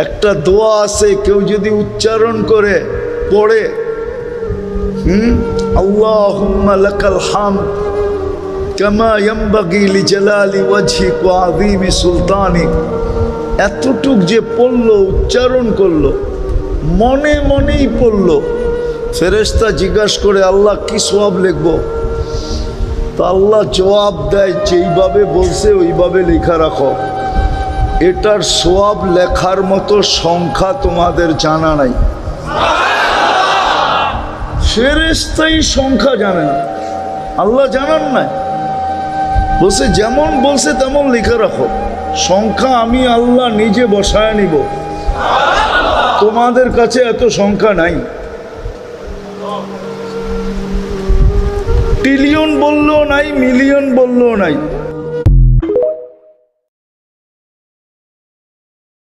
একটা দোয়া আছে, কেউ যদি উচ্চারণ করে পড়ে, আল্লাহুম্মা লাকাল হামদ কামা ইয়ানবাগি লিজালালি ওয়াজহিক ওয়া আযীমি সুলতানিক, এতটুক যে পড়লো, উচ্চারণ করলো, মনে মনেই পড়লো, ফেরেশতা জিজ্ঞাসা করে আল্লাহ কি সওয়াব লিখবো? তো আল্লাহ জবাব দেয়, যেইভাবে বলছে ওইভাবে লেখা রাখো। এটার সওয়াব লেখার মতো সংখ্যা তোমাদের জানা নাই। ফেরেশতাই সংখ্যা জানে না, আল্লাহ জানান নাই। বলছে যেমন বলছে তেমন লেখা রাখো, সংখ্যা আমি আল্লাহ নিজে বসায় নিব, তোমাদের কাছে এত সংখ্যা নাই। ট্রিলিয়ন বললেও নাই, মিলিয়ন বললেও নাই,